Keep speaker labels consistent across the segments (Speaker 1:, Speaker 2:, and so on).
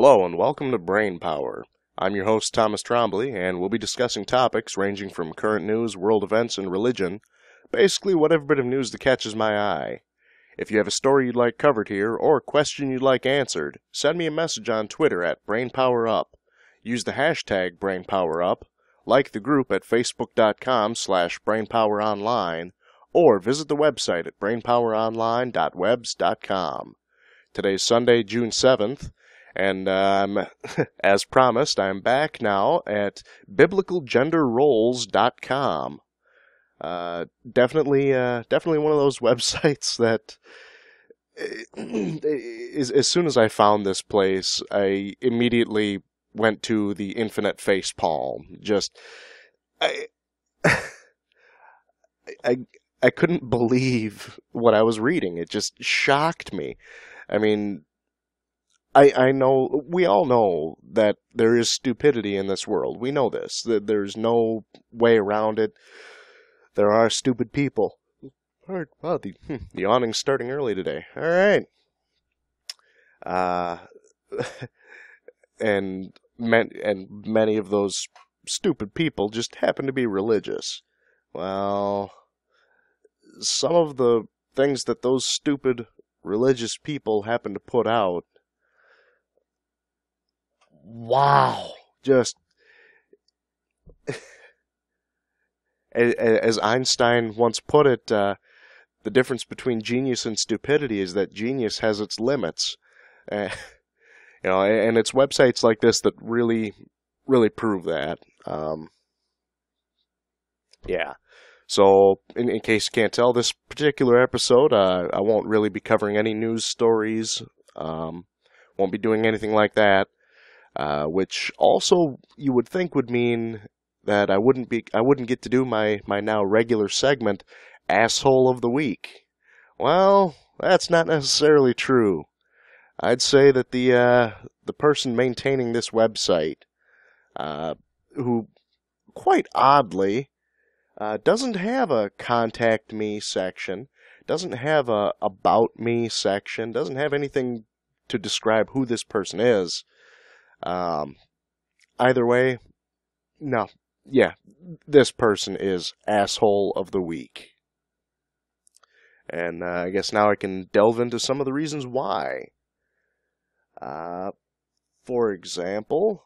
Speaker 1: Hello and welcome to Brain Power. I'm your host Thomas Trombley, and we'll be discussing topics ranging from current news, world events, and religion. Basically, whatever bit of news that catches my eye. If you have a story you'd like covered here, or a question you'd like answered, send me a message on Twitter at BrainPowerUp. Use the hashtag BrainPowerUp, like the group at facebook.com/BrainPowerOnline, or visit the website at brainpoweronline.webs.com. Today's Sunday, June 7th, and as promised, I'm back now at biblicalgenderroles.com. Definitely one of those websites that, as soon as I found this place, I immediately went to the infinite facepalm. I, I couldn't believe what I was reading. It just shocked me. I mean, I know, we all know that there is stupidity in this world. We know this, that there's no way around it. There are stupid people. Wow, the awning's starting early today. All right. And many of those stupid people just happen to be religious. Well, some of the things that those stupid religious people happen to put out, wow, just as Einstein once put it, the difference between genius and stupidity is that genius has its limits. And it's websites like this that really prove that. Yeah. So, in case you can't tell, this particular episode, I won't really be covering any news stories. Won't be doing anything like that. Which also you would think would mean that I wouldn't get to do my now regular segment, Asshole of the Week. Well, that's not necessarily true. I'd say that the person maintaining this website, who quite oddly doesn't have a contact me section, doesn't have a about me section, doesn't have anything to describe who this person is. Either way, no. Yeah, this person is Asshole of the Week. And I guess now I can delve into some of the reasons why. For example,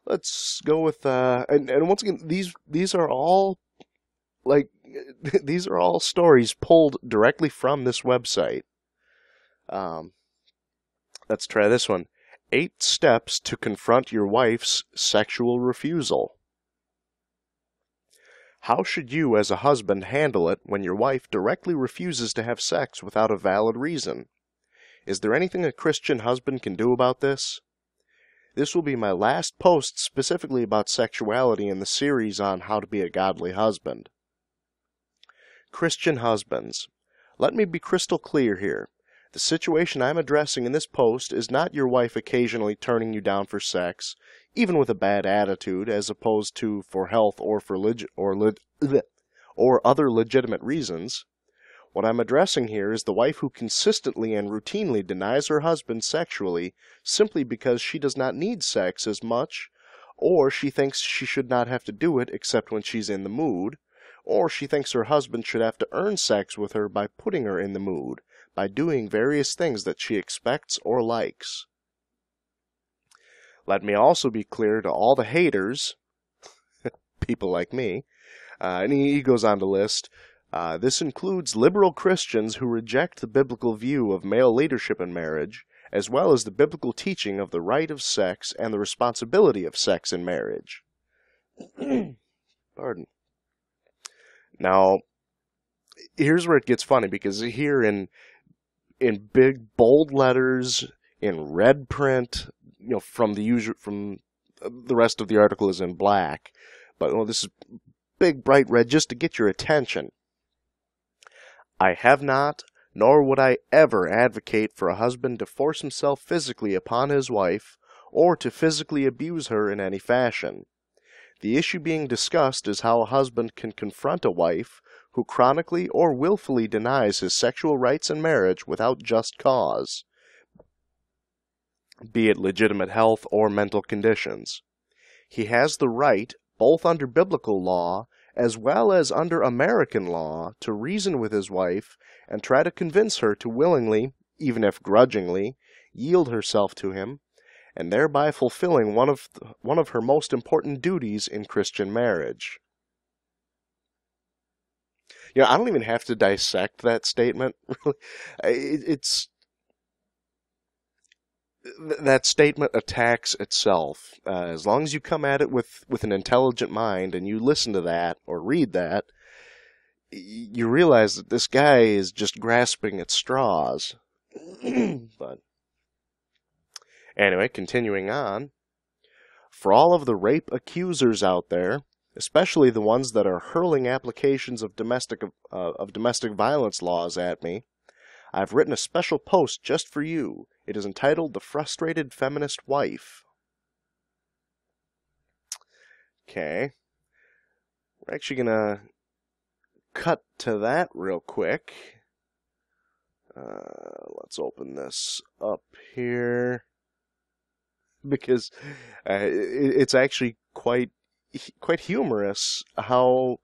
Speaker 1: let's go with, and once again, these are all, these are all stories pulled directly from this website. Let's try this one. 8 steps to confront your wife's sexual refusal. How should you as a husband handle it when your wife directly refuses to have sex without a valid reason? Is there anything a Christian husband can do about this? This will be my last post specifically about sexuality in the series on how to be a godly husband. Christian husbands, let me be crystal clear here. The situation I'm addressing in this post is not your wife occasionally turning you down for sex, even with a bad attitude, as opposed to for health or for other legitimate reasons. What I'm addressing here is the wife who consistently and routinely denies her husband sexually simply because she does not need sex as much, or she thinks she should not have to do it except when she's in the mood, or she thinks her husband should have to earn sex with her by putting her in the mood, by doing various things that she expects or likes. Let me also be clear to all the haters, people like me, and he goes on to list, this includes liberal Christians who reject the biblical view of male leadership in marriage, as well as the biblical teaching of the right of sex and the responsibility of sex in marriage. Pardon. Now, here's where it gets funny, because here in big bold letters in red print, from the rest of the article is in black, but this is big bright red just to get your attention. I have not, nor would I ever advocate for a husband to force himself physically upon his wife or to physically abuse her in any fashion. The issue being discussed is how a husband can confront a wife who chronically or willfully denies his sexual rights in marriage without just cause. be it legitimate health or mental conditions. He has the right, both under biblical law as well as under American law, to reason with his wife and try to convince her to willingly, even if grudgingly, yield herself to him, and thereby fulfilling one of her most important duties in Christian marriage. I don't even have to dissect that statement. That statement attacks itself. As long as you come at it with an intelligent mind and you listen to that or read that, you realize that this guy is just grasping at straws. But anyway, continuing on. For all of the rape accusers out there, especially the ones that are hurling applications of domestic violence laws at me, I've written a special post just for you. It is entitled The Frustrated Feminist Wife. Okay. We're actually going to cut to that real quick. Let's open this up here. Because it's actually quite humorous how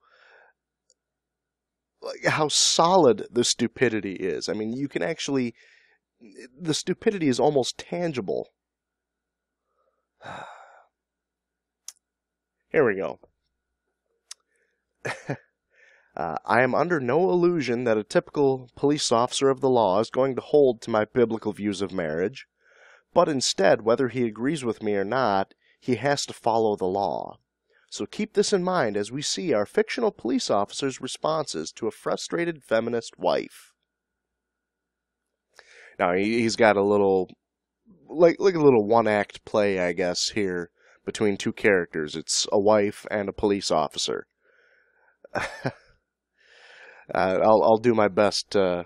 Speaker 1: solid the stupidity is. I mean, you can actually... The stupidity is almost tangible. Here we go. I am under no illusion that a typical police officer of the law is going to hold to my biblical views of marriage, but instead, whether he agrees with me or not, he has to follow the law. So keep this in mind as we see our fictional police officer's responses to a frustrated feminist wife. Now, he's got a little, like a little one-act play, I guess, here between two characters. It's a wife and a police officer. I'll do my best to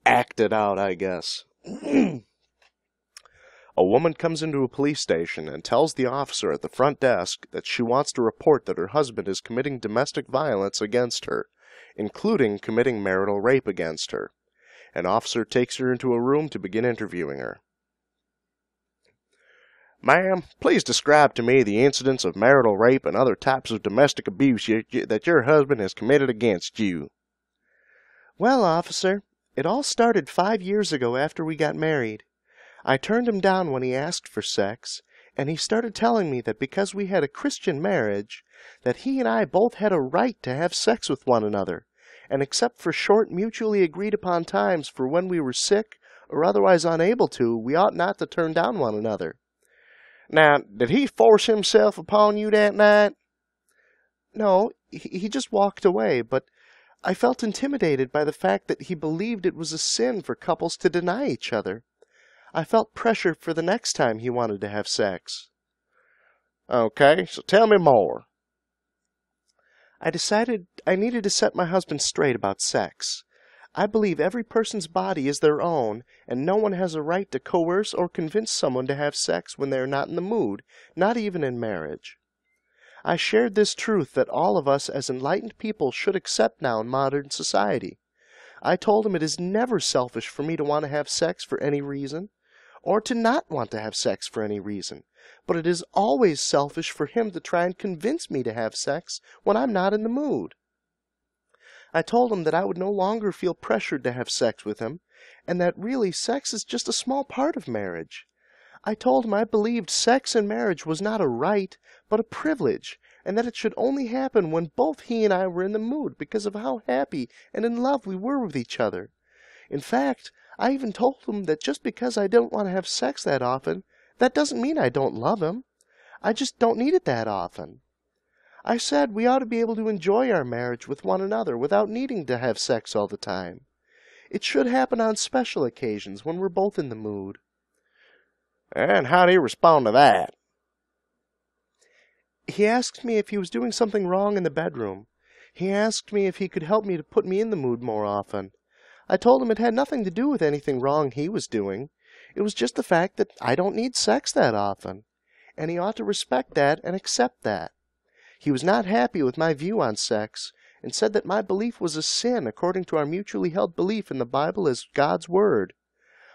Speaker 1: act it out, I guess. A woman comes into a police station and tells the officer at the front desk that she wants to report that her husband is committing domestic violence against her, including committing marital rape against her. An officer takes her into a room to begin interviewing her. Ma'am, please describe to me the incidents of marital rape and other types of domestic abuse that your husband has committed against you.
Speaker 2: Well, officer, it all started 5 years ago after we got married. I turned him down when he asked for sex, and he started telling me that because we had a Christian marriage, that he and I both had a right to have sex with one another, and except for short mutually agreed upon times for when we were sick or otherwise unable to, we ought not to turn down one another.
Speaker 1: Now, did he force himself upon you that night?
Speaker 2: No, he just walked away, but I felt intimidated by the fact that he believed it was a sin for couples to deny each other. I felt pressure for the next time he wanted to have sex.
Speaker 1: Okay, so tell me more.
Speaker 2: I decided I needed to set my husband straight about sex. I believe every person's body is their own, and no one has a right to coerce or convince someone to have sex when they are not in the mood, not even in marriage. I shared this truth that all of us as enlightened people should accept now in modern society. I told him it is never selfish for me to want to have sex for any reason, or to not want to have sex for any reason. But it is always selfish for him to try and convince me to have sex when I'm not in the mood. I told him that I would no longer feel pressured to have sex with him, and that really sex is just a small part of marriage. I told him I believed sex in marriage was not a right, but a privilege, and that it should only happen when both he and I were in the mood because of how happy and in love we were with each other. In fact, I even told him that just because I don't want to have sex that often, that doesn't mean I don't love him. I just don't need it that often. I said we ought to be able to enjoy our marriage with one another without needing to have sex all the time. It should happen on special occasions when we're both in the mood.
Speaker 1: And how do you respond to that?
Speaker 2: He asked me if he was doing something wrong in the bedroom. He asked me if he could help me to put me in the mood more often. I told him it had nothing to do with anything wrong he was doing. It was just the fact that I don't need sex that often, and he ought to respect that and accept that. He was not happy with my view on sex, and said that my belief was a sin according to our mutually held belief in the Bible as God's Word.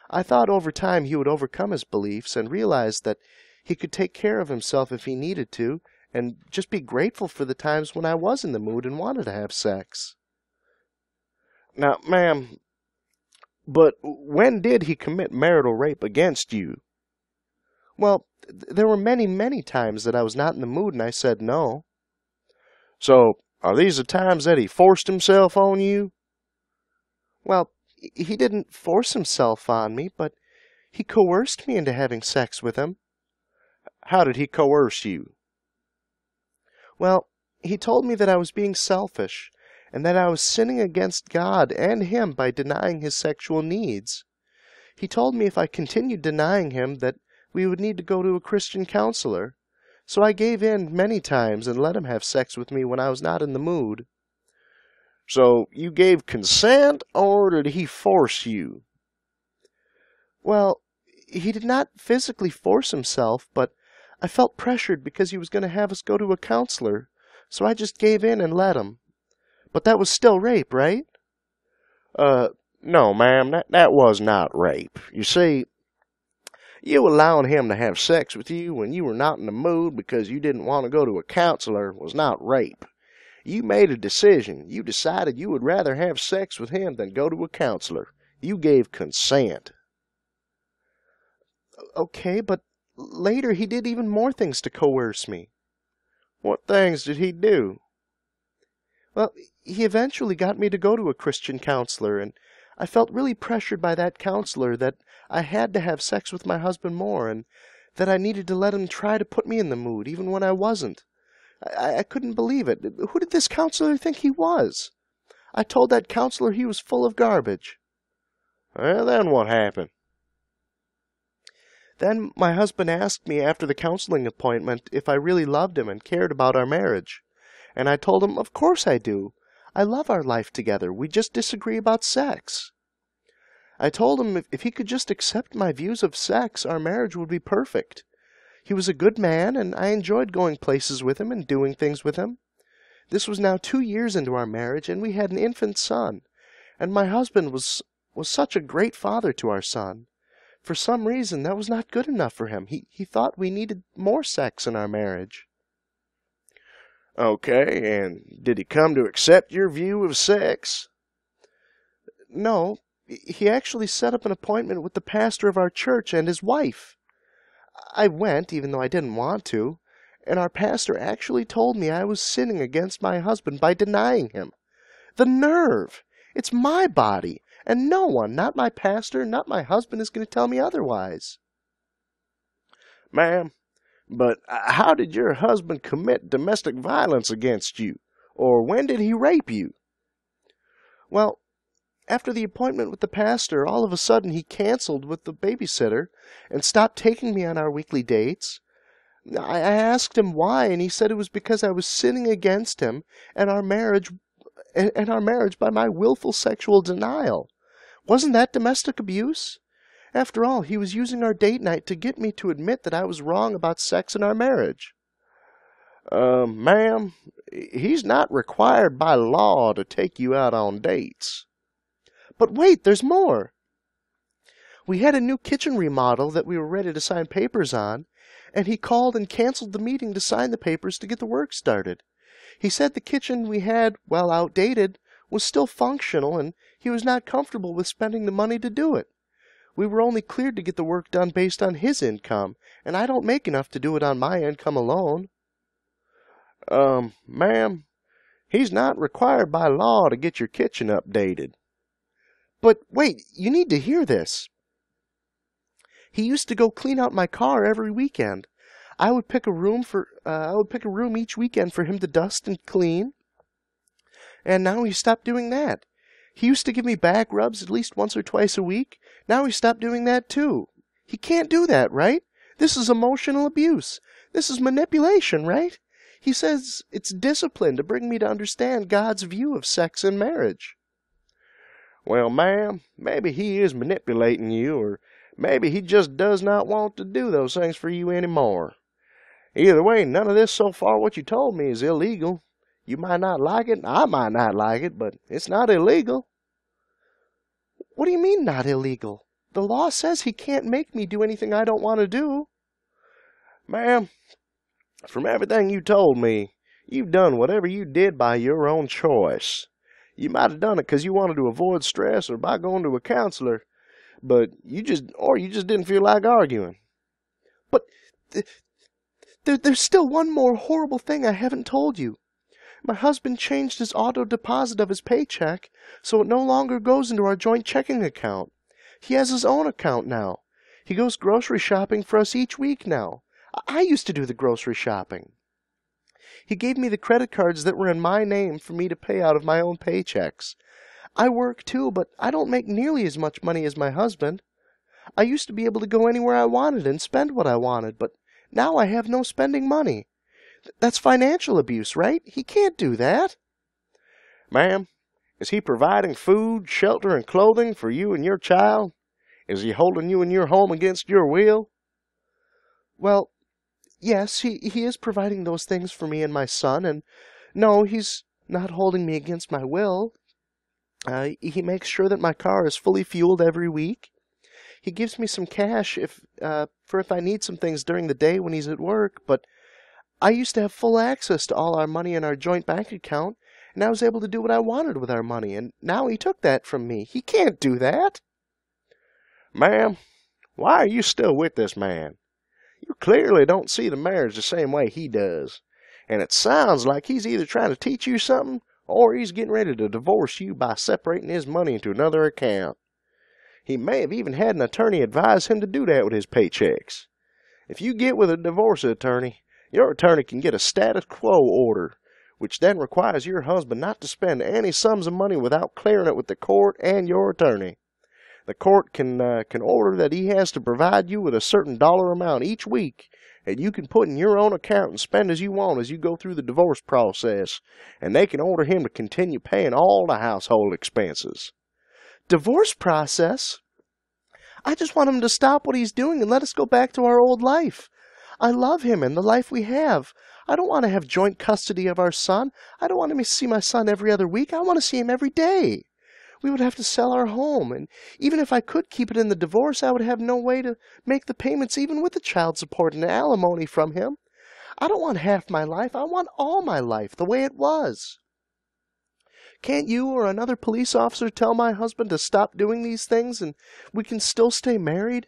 Speaker 2: I thought over time he would overcome his beliefs and realize that he could take care of himself if he needed to, and just be grateful for the times when I was in the mood and wanted to have sex.
Speaker 1: Now, ma'am, but when did he commit marital rape against you?
Speaker 2: Well, there were many, many times that I was not in the mood and I said no.
Speaker 1: So, are these the times that he forced himself on you?
Speaker 2: Well, he didn't force himself on me, but he coerced me into having sex with him.
Speaker 1: How did he coerce you?
Speaker 2: Well, he told me that I was being selfish, and that I was sinning against God and him by denying his sexual needs. He told me if I continued denying him that we would need to go to a Christian counselor, so I gave in many times and let him have sex with me when I was not in the mood.
Speaker 1: So you gave consent, or did he force you?
Speaker 2: Well, he did not physically force himself, but I felt pressured because he was going to have us go to a counselor, so I just gave in and let him. But that was still rape, right?
Speaker 1: No, ma'am, that was not rape. You see, you allowing him to have sex with you when you were not in the mood because you didn't want to go to a counselor was not rape. You made a decision. You decided you would rather have sex with him than go to a counselor. You gave consent.
Speaker 2: Okay, but later he did even more things to coerce me.
Speaker 1: What things did he do?
Speaker 2: Well, he eventually got me to go to a Christian counselor, and I felt really pressured by that counselor that I had to have sex with my husband more, and that I needed to let him try to put me in the mood, even when I wasn't. I couldn't believe it. Who did this counselor think he was? I told that counselor he was full of garbage.
Speaker 1: Well, then what happened?
Speaker 2: Then my husband asked me after the counseling appointment if I really loved him and cared about our marriage. And I told him, of course I do. I love our life together. We just disagree about sex. I told him if he could just accept my views of sex, our marriage would be perfect. He was a good man, and I enjoyed going places with him and doing things with him. This was now 2 years into our marriage, and we had an infant son. And my husband was such a great father to our son. For some reason, that was not good enough for him. He thought we needed more sex in our marriage.
Speaker 1: Okay, and did he come to accept your view of sex?
Speaker 2: No, he actually set up an appointment with the pastor of our church and his wife. I went, even though I didn't want to, and our pastor actually told me I was sinning against my husband by denying him. The nerve! It's my body, and no one, not my pastor, not my husband, is going to tell me otherwise.
Speaker 1: Ma'am, but how did your husband commit domestic violence against you? Or when did he rape you?
Speaker 2: Well, after the appointment with the pastor, all of a sudden he canceled with the babysitter and stopped taking me on our weekly dates. I asked him why, and he said it was because I was sinning against him and our marriage by my willful sexual denial. Wasn't that domestic abuse? After all, he was using our date night to get me to admit that I was wrong about sex in our marriage.
Speaker 1: Ma'am, he's not required by law to take you out on dates.
Speaker 2: But wait, there's more. We had a new kitchen remodel that we were ready to sign papers on, and he called and canceled the meeting to sign the papers to get the work started. He said the kitchen we had, while outdated, was still functional, and he was not comfortable with spending the money to do it. We were only cleared to get the work done based on his income, and I don't make enough to do it on my income alone.
Speaker 1: Ma'am, he's not required by law to get your kitchen updated.
Speaker 2: But wait, you need to hear this. He used to go clean out my car every weekend. I would pick a room each weekend for him to dust and clean. And now he stopped doing that. He used to give me back rubs at least once or twice a week. Now he stopped doing that too. He can't do that, right? This is emotional abuse. This is manipulation, right? He says it's discipline to bring me to understand God's view of sex and marriage.
Speaker 1: Well, ma'am, maybe he is manipulating you, or maybe he just does not want to do those things for you anymore. Either way, none of this so far what you told me is illegal. You might not like it, I might not like it, but it's not illegal.
Speaker 2: What do you mean, not illegal? The law says he can't make me do anything I don't want to do.
Speaker 1: Ma'am, from everything you told me, you've done whatever you did by your own choice. You might have done it because you wanted to avoid stress or by going to a counselor, but you just didn't feel like arguing.
Speaker 2: But there's still one more horrible thing I haven't told you. My husband changed his auto deposit of his paycheck so it no longer goes into our joint checking account. He has his own account now. He goes grocery shopping for us each week now. I used to do the grocery shopping. He gave me the credit cards that were in my name for me to pay out of my own paychecks. I work too, but I don't make nearly as much money as my husband. I used to be able to go anywhere I wanted and spend what I wanted, but now I have no spending money. That's financial abuse, right? He can't do that.
Speaker 1: Ma'am, is he providing food, shelter, and clothing for you and your child? Is he holding you in your home against your will?
Speaker 2: Well, yes, he is providing those things for me and my son, and no, he's not holding me against my will. He makes sure that my car is fully fueled every week. He gives me some cash if I need some things during the day when he's at work, but I used to have full access to all our money in our joint bank account, and I was able to do what I wanted with our money, and now he took that from me. He can't do that.
Speaker 1: Ma'am, why are you still with this man? You clearly don't see the marriage the same way he does, and it sounds like he's either trying to teach you something or he's getting ready to divorce you by separating his money into another account. He may have even had an attorney advise him to do that with his paychecks. If you get with a divorce attorney, your attorney can get a status quo order, which then requires your husband not to spend any sums of money without clearing it with the court and your attorney. The court can order that he has to provide you with a certain dollar amount each week, and you can put in your own account and spend as you want as you go through the divorce process, and they can order him to continue paying all the household expenses.
Speaker 2: Divorce process? I just want him to stop what he's doing and let us go back to our old life. I love him and the life we have. I don't want to have joint custody of our son. I don't want to see my son every other week. I want to see him every day. We would have to sell our home, and even if I could keep it in the divorce, I would have no way to make the payments even with the child support and alimony from him. I don't want half my life. I want all my life, the way it was. Can't you or another police officer tell my husband to stop doing these things and we can still stay married?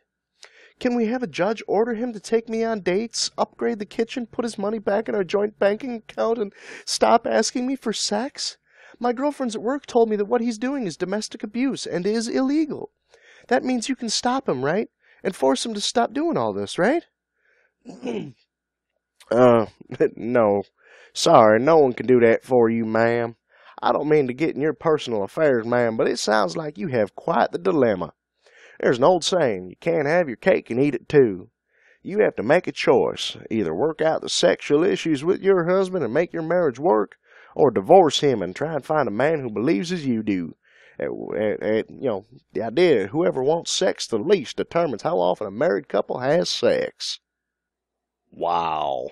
Speaker 2: Can we have a judge order him to take me on dates, upgrade the kitchen, put his money back in our joint banking account, and stop asking me for sex? My girlfriends at work told me that what he's doing is domestic abuse and is illegal. That means you can stop him, right? And force him to stop doing all this, right?
Speaker 1: No. Sorry, no one can do that for you, ma'am. I don't mean to get in your personal affairs, ma'am, but it sounds like you have quite the dilemma. There's an old saying, you can't have your cake and eat it too. You have to make a choice. Either work out the sexual issues with your husband and make your marriage work, or divorce him and try and find a man who believes as you do. The idea whoever wants sex the least determines how often a married couple has sex. Wow.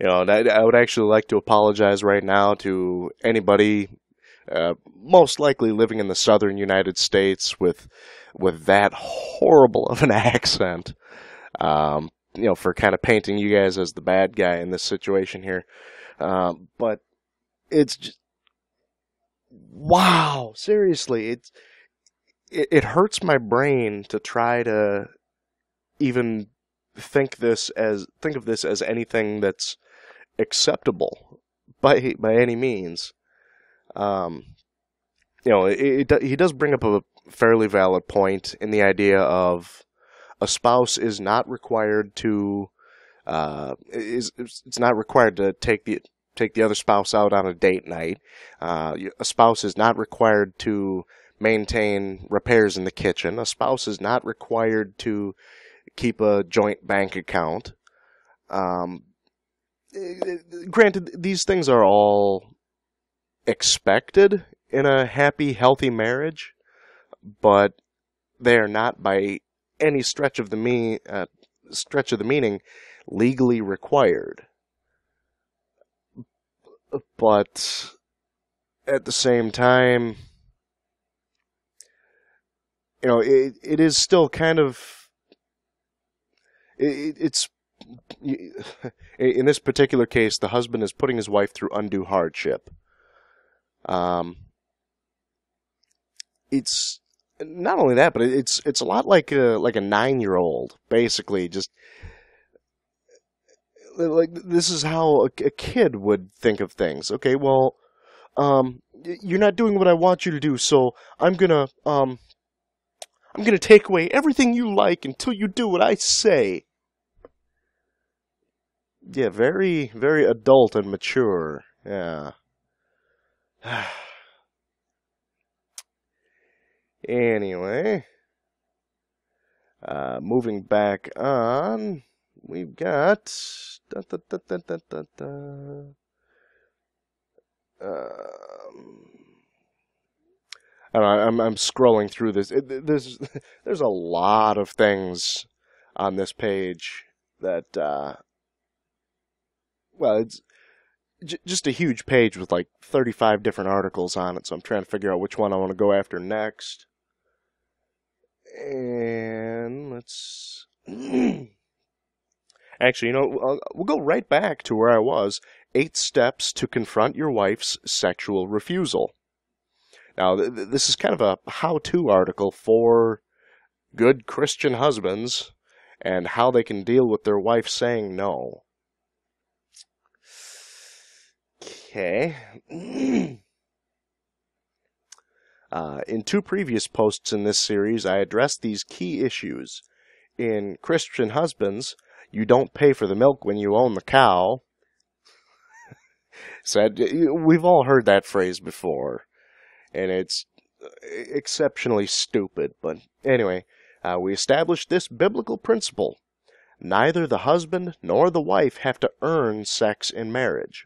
Speaker 1: I would actually like to apologize right now to anybody, most likely living in the southern United States with that horrible of an accent, for kind of painting you guys as the bad guy in this situation here. But it's just, wow, seriously, it hurts my brain to try to even think of this as anything that's acceptable by any means. He does bring up a fairly valid point in the idea of a spouse is not required to it's not required to take the other spouse out on a date night. A spouse is not required to maintain repairs in the kitchen. A spouse is not required to keep a joint bank account. Granted, these things are all expected in a happy, healthy marriage, but they are not by any stretch of the meaning legally required. But at the same time, it is still kind of it's in this particular case, the husband is putting his wife through undue hardship. It's not only that, but it's a lot like a 9-year-old, basically. Just like this is how a kid would think of things. Okay, well, you're not doing what I want you to do, so I'm gonna take away everything you like until you do what I say. Yeah, very, very adult and mature. Yeah. Anyway, moving back on, we've got. I'm scrolling through this. There's a lot of things on this page that. Well, it's just a huge page with like 35 different articles on it, so I'm trying to figure out which one I want to go after next. And let's... Actually, we'll go right back to where I was. 8 steps to confront your wife's sexual refusal. Now, this is kind of a how-to article for good Christian husbands and how they can deal with their wife saying no. Okay. In 2 previous posts in this series, I addressed these key issues. In Christian Husbands, you don't pay for the milk when you own the cow. We've all heard that phrase before, and it's exceptionally stupid. But anyway, we established this biblical principle. Neither the husband nor the wife have to earn sex in marriage.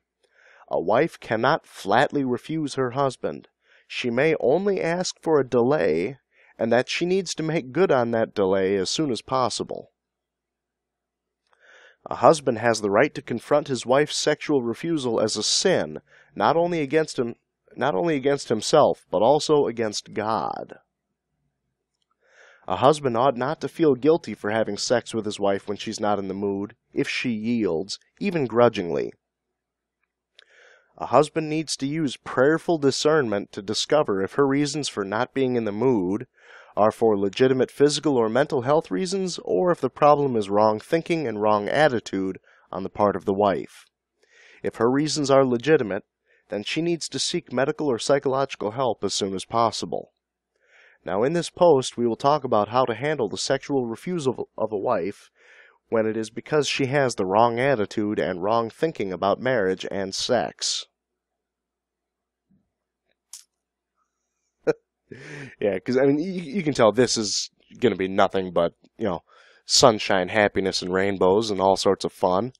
Speaker 1: A wife cannot flatly refuse her husband. She may only ask for a delay, and that she needs to make good on that delay as soon as possible. A husband has the right to confront his wife's sexual refusal as a sin, not only against himself, but also against God. A husband ought not to feel guilty for having sex with his wife when she's not in the mood, if she yields, even grudgingly. A husband needs to use prayerful discernment to discover if her reasons for not being in the mood are for legitimate physical or mental health reasons, or if the problem is wrong thinking and wrong attitude on the part of the wife. If her reasons are legitimate, then she needs to seek medical or psychological help as soon as possible. Now, in this post, we will talk about how to handle the sexual refusal of a wife when it is because she has the wrong attitude and wrong thinking about marriage and sex. Yeah, because, you can tell this is going to be nothing but, sunshine, happiness, and rainbows and all sorts of fun.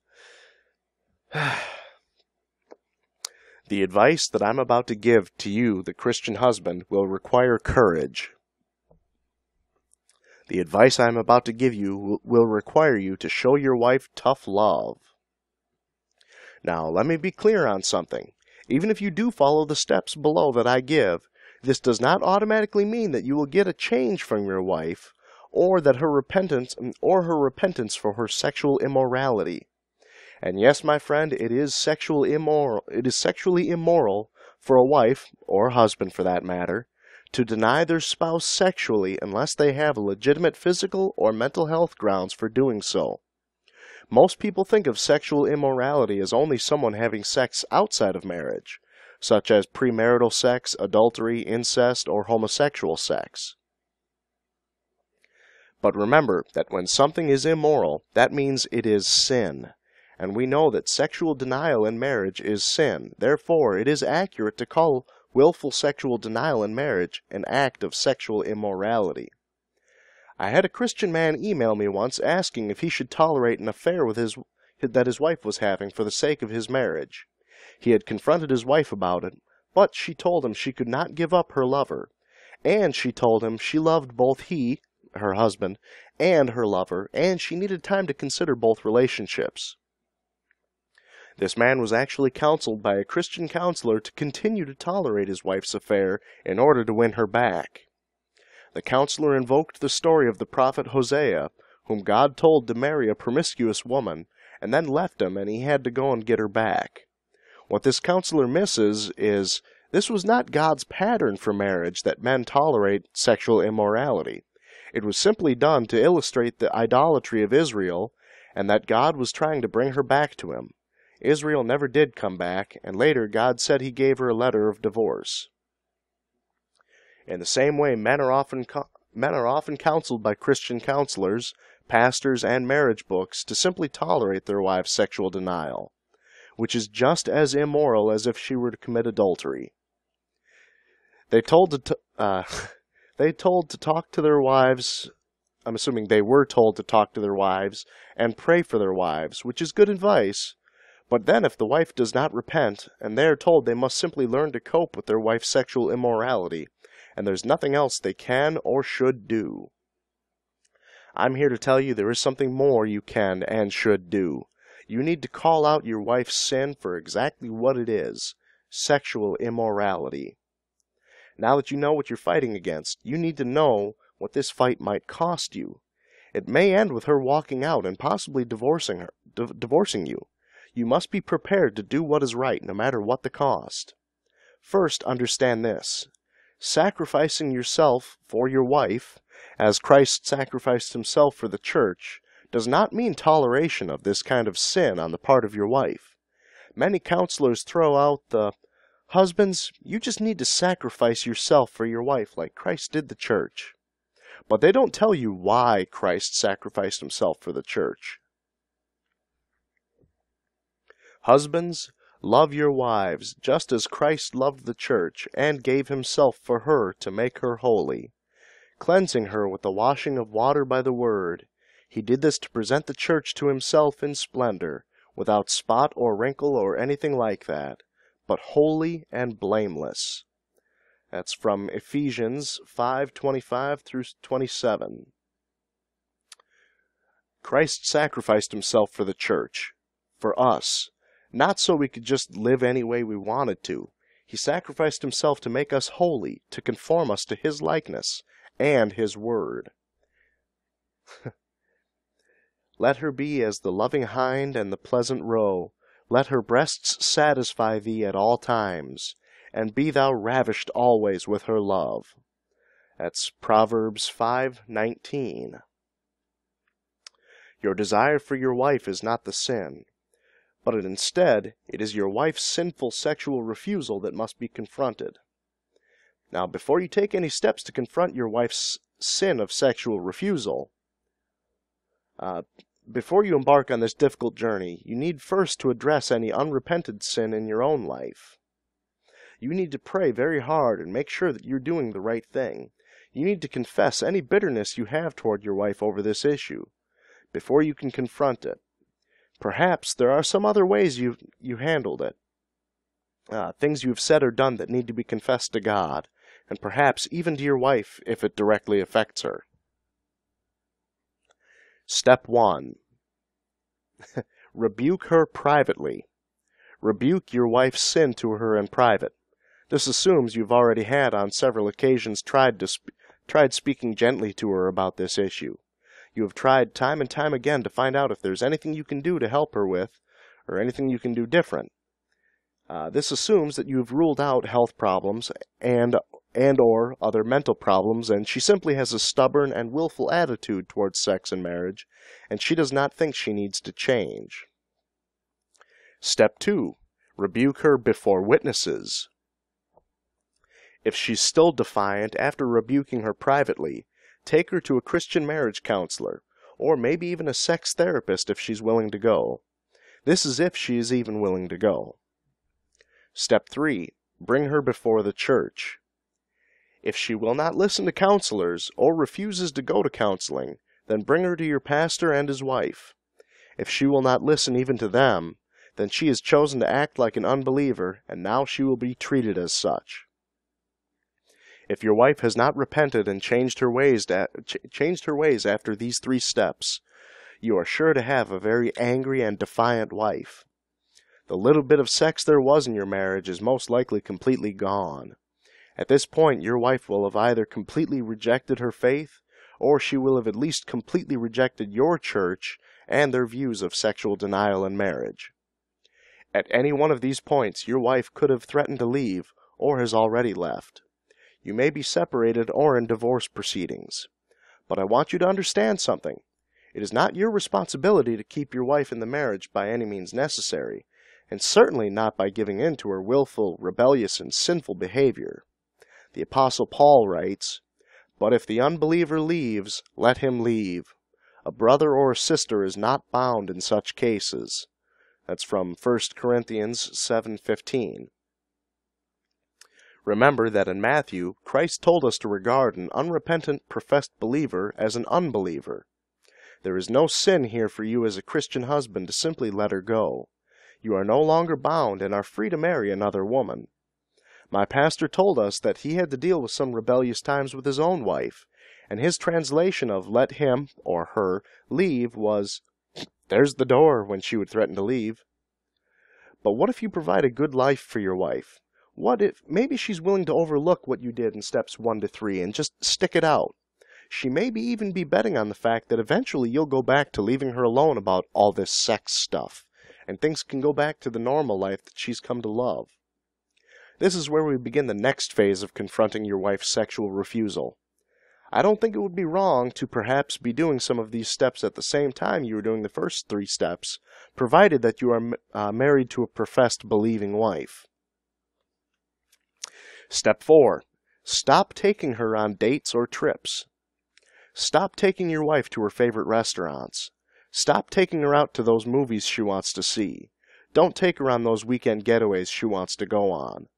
Speaker 1: The advice that I'm about to give to you, the Christian husband, will require courage. The advice I'm about to give you will require you to show your wife tough love. Now, let me be clear on something. Even if you do follow the steps below that I give, this does not automatically mean that you will get a change from your wife, or her repentance for her sexual immorality. And yes, my friend, it is sexually immoral for a wife, or a husband for that matter, to deny their spouse sexually unless they have legitimate physical or mental health grounds for doing so. Most people think of sexual immorality as only someone having sex outside of marriage, such as premarital sex, adultery, incest, or homosexual sex. But remember that when something is immoral, that means it is sin. And we know that sexual denial in marriage is sin. Therefore, it is accurate to call willful sexual denial in marriage an act of sexual immorality. I had a Christian man email me once asking if he should tolerate an affair that his wife was having for the sake of his marriage. He had confronted his wife about it, but she told him she could not give up her lover, and she told him she loved both he, her husband, and her lover, and she needed time to consider both relationships. This man was actually counseled by a Christian counselor to continue to tolerate his wife's affair in order to win her back. The counselor invoked the story of the prophet Hosea, whom God told to marry a promiscuous woman, and then left him, and he had to go and get her back. What this counselor misses is this was not God's pattern for marriage that men tolerate sexual immorality. It was simply done to illustrate the idolatry of Israel, and that God was trying to bring her back to him. Israel never did come back, and later God said he gave her a letter of divorce. In the same way, men are often counseled by Christian counselors, pastors, and marriage books to simply tolerate their wives' sexual denial, which is just as immoral as if she were to commit adultery. They told to talk to their wives. I'm assuming they were told to talk to their wives and pray for their wives, which is good advice. But then if the wife does not repent, and they are told they must simply learn to cope with their wife's sexual immorality, and there's nothing else they can or should do. I'm here to tell you there is something more you can and should do. You need to call out your wife's sin for exactly what it is: sexual immorality. Now that you know what you're fighting against, you need to know what this fight might cost you. It may end with her walking out and possibly divorcing you. You must be prepared to do what is right, no matter what the cost. First, understand this. Sacrificing yourself for your wife, as Christ sacrificed himself for the church, does not mean toleration of this kind of sin on the part of your wife. Many counselors throw out the, "Husbands, you just need to sacrifice yourself for your wife like Christ did the church." But they don't tell you why Christ sacrificed himself for the church. Husbands, love your wives, just as Christ loved the church, and gave himself for her to make her holy, cleansing her with the washing of water by the word. He did this to present the church to himself in splendor, without spot or wrinkle or anything like that, but holy and blameless. That's from Ephesians 5:25 through 27. Christ sacrificed himself for the church, for us, not so we could just live any way we wanted to. He sacrificed himself to make us holy, to conform us to his likeness and his word. Let her be as the loving hind and the pleasant roe. Let her breasts satisfy thee at all times, and be thou ravished always with her love. That's Proverbs 5:19. Your desire for your wife is not the sin, but instead it is your wife's sinful sexual refusal that must be confronted. Now, before you take any steps to confront your wife's sin of sexual refusal, before you embark on this difficult journey, you need first to address any unrepented sin in your own life. You need to pray very hard and make sure that you're doing the right thing. You need to confess any bitterness you have toward your wife over this issue before you can confront it. Perhaps there are some other ways you handled it. Things you have said or done that need to be confessed to God, and perhaps even to your wife if it directly affects her. Step 1. Rebuke her privately. Rebuke your wife's sin to her in private. This assumes you've already had on several occasions tried speaking gently to her about this issue. You have tried time and time again to find out if there's anything you can do to help her with, or anything you can do different. This assumes that you have ruled out health problems and or other mental problems, and she simply has a stubborn and willful attitude towards sex and marriage, and she does not think she needs to change. Step 2. Rebuke her before witnesses. If she's still defiant after rebuking her privately, take her to a Christian marriage counselor, or maybe even a sex therapist if she's willing to go. This is if she is even willing to go. Step 3. Bring her before the church. If she will not listen to counselors or refuses to go to counseling, then bring her to your pastor and his wife. If she will not listen even to them, then she has chosen to act like an unbeliever, and now she will be treated as such. If your wife has not repented and changed her ways after these 3 steps, you are sure to have a very angry and defiant wife. The little bit of sex there was in your marriage is most likely completely gone, At this point, your wife will have either completely rejected her faith, or she will have at least completely rejected your church and their views of sexual denial in marriage. At any one of these points, your wife could have threatened to leave, or has already left. You may be separated or in divorce proceedings. But I want you to understand something. It is not your responsibility to keep your wife in the marriage by any means necessary, and certainly not by giving in to her willful, rebellious, and sinful behavior. The Apostle Paul writes, "But if the unbeliever leaves, let him leave. A brother or a sister is not bound in such cases." That's from 1 Corinthians 7:15. Remember that in Matthew, Christ told us to regard an unrepentant professed believer as an unbeliever. There is no sin here for you as a Christian husband to simply let her go. You are no longer bound and are free to marry another woman. My pastor told us that he had to deal with some rebellious times with his own wife, and his translation of "let him," or her, "leave" was, "there's the door," when she would threaten to leave. But what if you provide a good life for your wife? What if maybe she's willing to overlook what you did in steps 1 to 3 and just stick it out? She may even be betting on the fact that eventually you'll go back to leaving her alone about all this sex stuff, and things can go back to the normal life that she's come to love. This is where we begin the next phase of confronting your wife's sexual refusal. I don't think it would be wrong to perhaps be doing some of these steps at the same time you are doing the first 3 steps, provided that you are married to a professed believing wife. Step 4. Stop taking her on dates or trips. Stop taking your wife to her favorite restaurants. Stop taking her out to those movies she wants to see. Don't take her on those weekend getaways she wants to go on.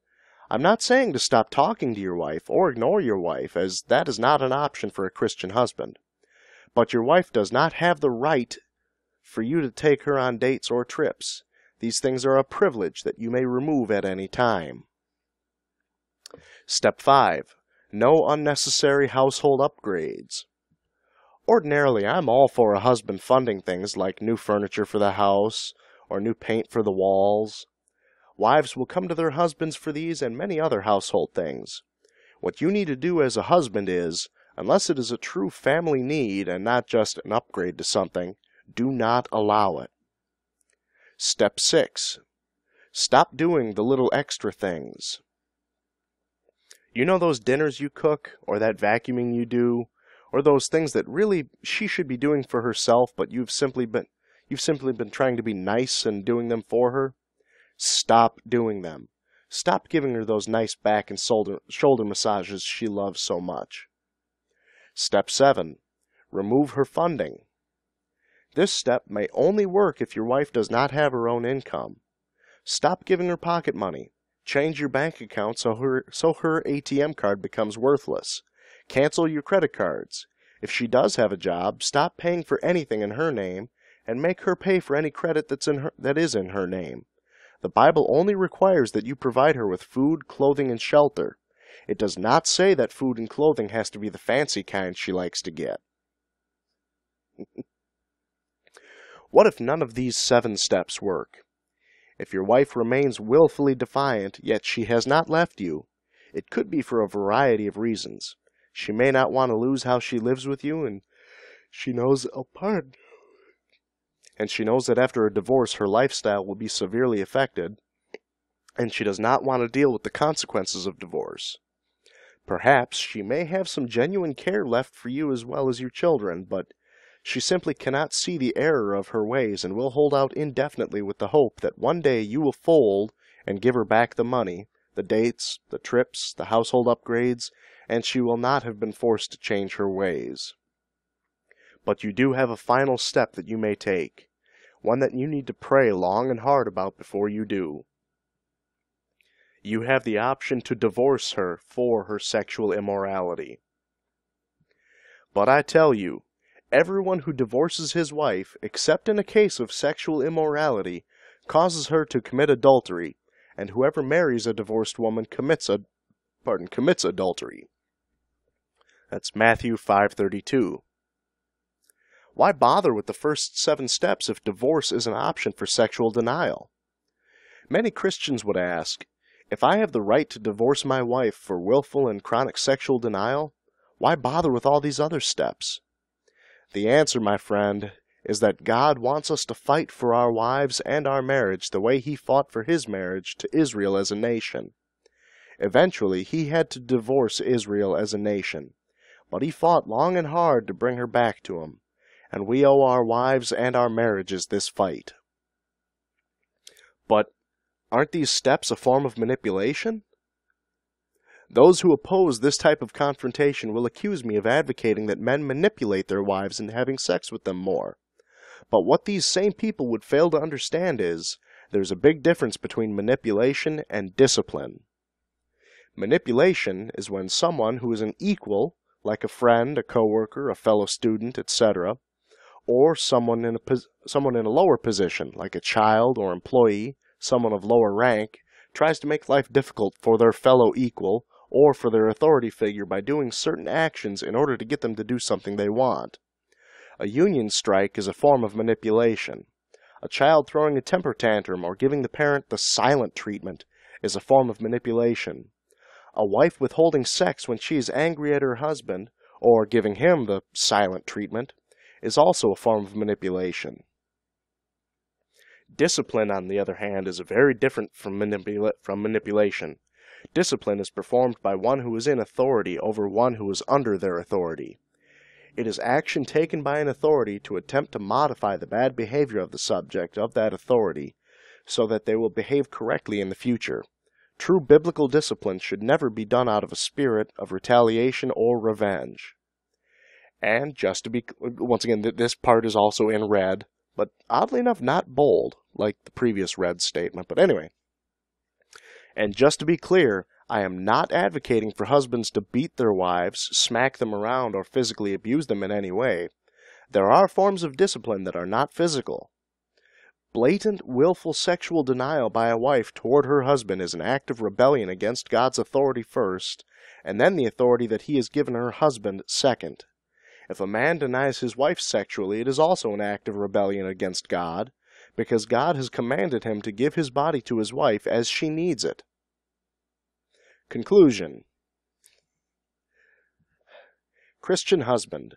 Speaker 1: I'm not saying to stop talking to your wife or ignore your wife, as that is not an option for a Christian husband. But your wife does not have the right for you to take her on dates or trips. These things are a privilege that you may remove at any time. Step 5. No unnecessary household upgrades. Ordinarily, I'm all for a husband funding things like new furniture for the house or new paint for the walls. Wives will come to their husbands for these and many other household things. What you need to do as a husband is, unless it is a true family need and not just an upgrade to something, do not allow it. Step 6. Stop doing the little extra things. You know those dinners you cook, or that vacuuming you do, or those things that really she should be doing for herself, but you've simply been trying to be nice and doing them for her? Stop doing them. Stop giving her those nice back and shoulder massages she loves so much. Step 7. Remove her funding. This step may only work if your wife does not have her own income. Stop giving her pocket money. Change your bank account so her ATM card becomes worthless. Cancel your credit cards. If she does have a job, stop paying for anything in her name and make her pay for any credit that is in her name. The Bible only requires that you provide her with food, clothing, and shelter. It does not say that food and clothing has to be the fancy kind she likes to get. What if none of these 7 steps work? If your wife remains willfully defiant, yet she has not left you, it could be for a variety of reasons. She may not want to lose how she lives with you, and she knows that after a divorce her lifestyle will be severely affected, and she does not want to deal with the consequences of divorce. Perhaps she may have some genuine care left for you as well as your children, but she simply cannot see the error of her ways and will hold out indefinitely with the hope that one day you will fold and give her back the money, the dates, the trips, the household upgrades, and she will not have been forced to change her ways. But you do have a final step that you may take, one that you need to pray long and hard about before you do. You have the option to divorce her for her sexual immorality. But I tell you, everyone who divorces his wife, except in a case of sexual immorality, causes her to commit adultery, and whoever marries a divorced woman commits adultery. That's Matthew 5:32. Why bother with the first 7 steps if divorce is an option for sexual denial? Many Christians would ask, If I have the right to divorce my wife for willful and chronic sexual denial, why bother with all these other steps? The answer, my friend, is that God wants us to fight for our wives and our marriage the way He fought for His marriage to Israel as a nation. Eventually, He had to divorce Israel as a nation, but He fought long and hard to bring her back to Him, and we owe our wives and our marriages this fight. But aren't these steps a form of manipulation? Those who oppose this type of confrontation will accuse me of advocating that men manipulate their wives into having sex with them more. But what these same people would fail to understand is, there's a big difference between manipulation and discipline. Manipulation is when someone who is an equal, like a friend, a coworker, a fellow student, etc., or someone in a lower position, like a child or employee, someone of lower rank, tries to make life difficult for their fellow equal or for their authority figure by doing certain actions in order to get them to do something they want. A union strike is a form of manipulation. A child throwing a temper tantrum or giving the parent the silent treatment is a form of manipulation. A wife withholding sex when she is angry at her husband, or giving him the silent treatment, is also a form of manipulation. Discipline, on the other hand, is very different from manipulation. Discipline is performed by one who is in authority over one who is under their authority. It is action taken by an authority to attempt to modify the bad behavior of the subject of that authority so that they will behave correctly in the future. True biblical discipline should never be done out of a spirit of retaliation or revenge. And just to be, once again, this part is also in red, but oddly enough not bold, like the previous red statement, but anyway. And just to be clear, I am not advocating for husbands to beat their wives, smack them around, or physically abuse them in any way. There are forms of discipline that are not physical. Blatant, willful sexual denial by a wife toward her husband is an act of rebellion against God's authority first, and then the authority that He has given her husband second. If a man denies his wife sexually, it is also an act of rebellion against God, because God has commanded him to give his body to his wife as she needs it. Conclusion. Christian husband,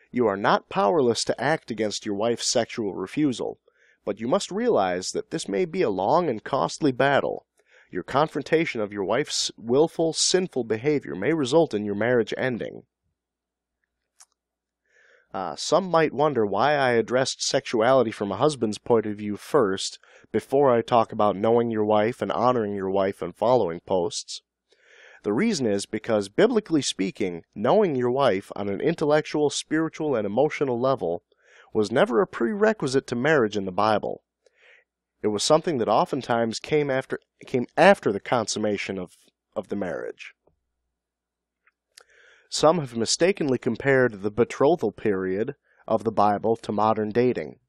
Speaker 1: you are not powerless to act against your wife's sexual refusal, but you must realize that this may be a long and costly battle. Your confrontation of your wife's willful, sinful behavior may result in your marriage ending. Some might wonder why I addressed sexuality from a husband's point of view first, before I talk about knowing your wife and honoring your wife and following posts. The reason is because, biblically speaking, knowing your wife on an intellectual, spiritual, and emotional level was never a prerequisite to marriage in the Bible. It was something that oftentimes came after the consummation of the marriage. Some have mistakenly compared the betrothal period of the Bible to modern dating.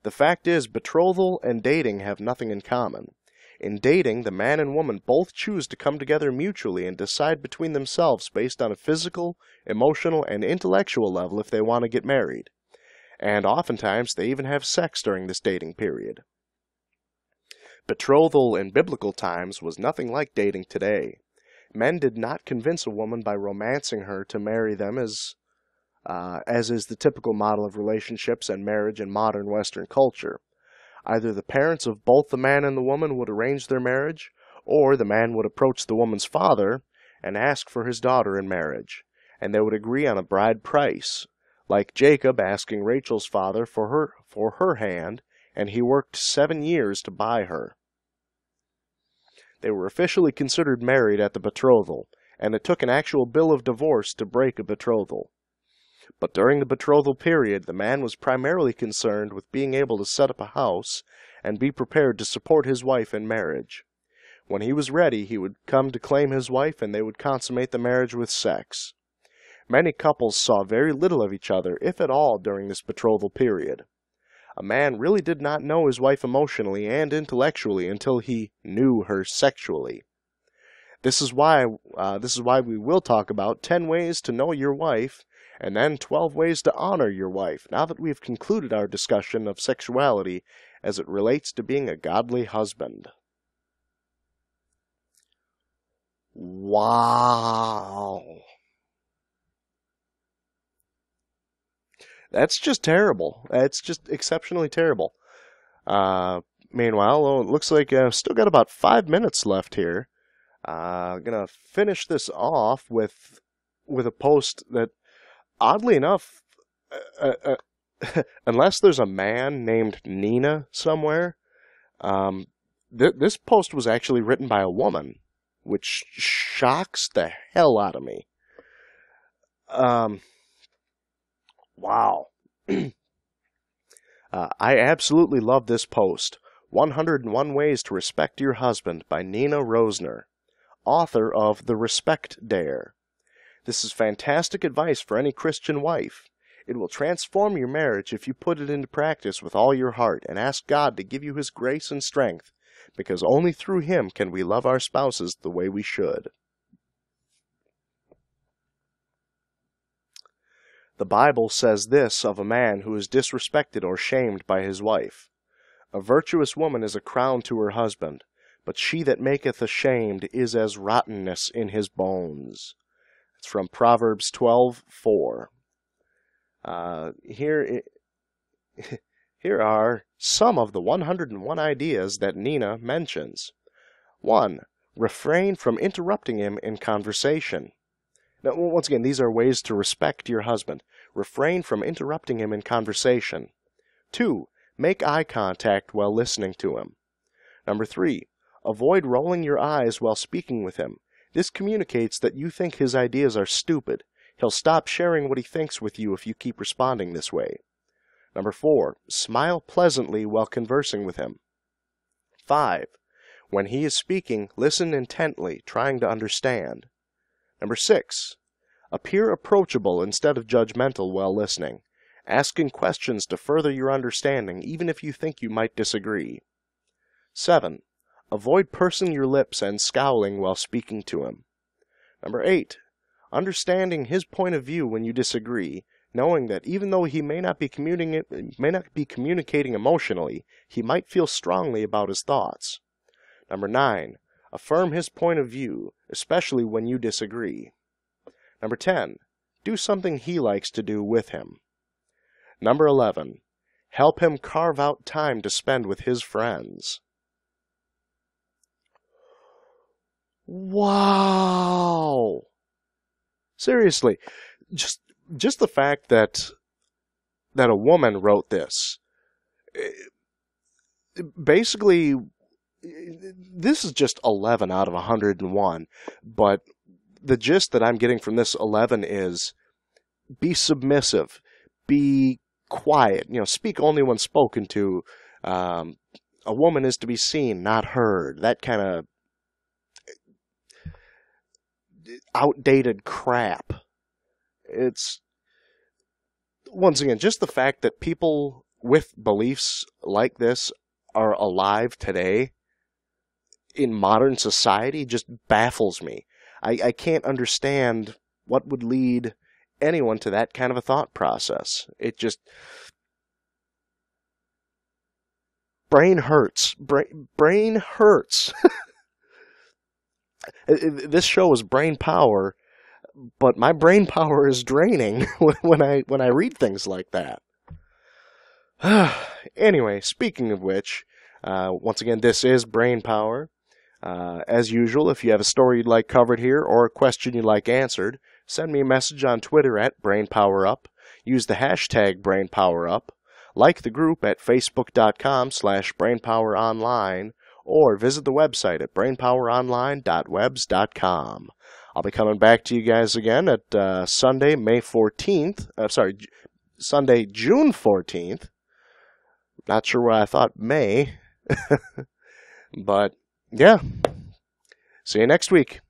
Speaker 1: The fact is, betrothal and dating have nothing in common. In dating, the man and woman both choose to come together mutually and decide between themselves based on a physical, emotional, and intellectual level if they want to get married. And oftentimes, they even have sex during this dating period. Betrothal in biblical times was nothing like dating today. Men did not convince a woman by romancing her to marry them as is the typical model of relationships and marriage in modern Western culture. Either the parents of both the man and the woman would arrange their marriage, or the man would approach the woman's father and ask for his daughter in marriage, and they would agree on a bride price, like Jacob asking Rachel's father for her hand, and he worked 7 years to buy her. They were officially considered married at the betrothal, and it took an actual bill of divorce to break a betrothal. But during the betrothal period, the man was primarily concerned with being able to set up a house and be prepared to support his wife in marriage. When he was ready, he would come to claim his wife, and they would consummate the marriage with sex. Many couples saw very little of each other, if at all, during this betrothal period. A man really did not know his wife emotionally and intellectually until he knew her sexually. This is why we will talk about 10 ways to know your wife, and then 12 ways to honor your wife, now that we have concluded our discussion of sexuality as it relates to being a godly husband. Wow. That's just terrible. That's just exceptionally terrible. Meanwhile, it looks like I've still got about 5 minutes left here. Gonna finish this off with a post that, oddly enough, unless there's a man named Nina somewhere, this post was actually written by a woman, which shocks the hell out of me. Wow. I absolutely love this post. 101 Ways to Respect Your Husband by Nina Rosner, author of The Respect Dare. This is fantastic advice for any Christian wife. It will transform your marriage if you put it into practice with all your heart and ask God to give you His grace and strength, because only through Him can we love our spouses the way we should. The Bible says this of a man who is disrespected or shamed by his wife: "A virtuous woman is a crown to her husband, but she that maketh ashamed is as rottenness in his bones." It's from Proverbs 12:4. Here are some of the 101 ideas that Nina mentions. 1. Refrain from interrupting him in conversation. Now, once again, these are ways to respect your husband. Refrain from interrupting him in conversation. 2. Make eye contact while listening to him. 3. Avoid rolling your eyes while speaking with him. This communicates that you think his ideas are stupid. He'll stop sharing what he thinks with you if you keep responding this way. 4. Smile pleasantly while conversing with him. 5. When he is speaking, listen intently, trying to understand. 6. Appear approachable instead of judgmental while listening, asking questions to further your understanding even if you think you might disagree. 7. Avoid pursing your lips and scowling while speaking to him. 8. Understanding his point of view when you disagree, knowing that even though he may not be communicating emotionally, he might feel strongly about his thoughts. 9. Affirm his point of view, especially when you disagree. 10. Do something he likes to do with him. 11. Help him carve out time to spend with his friends. Wow! Seriously, just the fact that a woman wrote this, basically, this is just 11 out of 101, but the gist that I'm getting from this 11 is be submissive, be quiet, speak only when spoken to. A woman is to be seen, not heard. That kind of outdated crap. It's, once again, just the fact that people with beliefs like this are alive today in modern society just baffles me. I can't understand what would lead anyone to that kind of a thought process. It just... brain hurts. Brain hurts. This show is brain power, but my brain power is draining when I read things like that. Anyway, speaking of which, once again, this is Brain Power. As usual, if you have a story you'd like covered here or a question you'd like answered, send me a message on Twitter at BrainPowerUp. Use the hashtag BrainPowerUp. Like the group at facebook.com/BrainPowerOnline, or visit the website at brainpoweronline.webs.com. I'll be coming back to you guys again at Sunday, Sunday, June 14th. Not sure why I thought May. But, yeah. See you next week.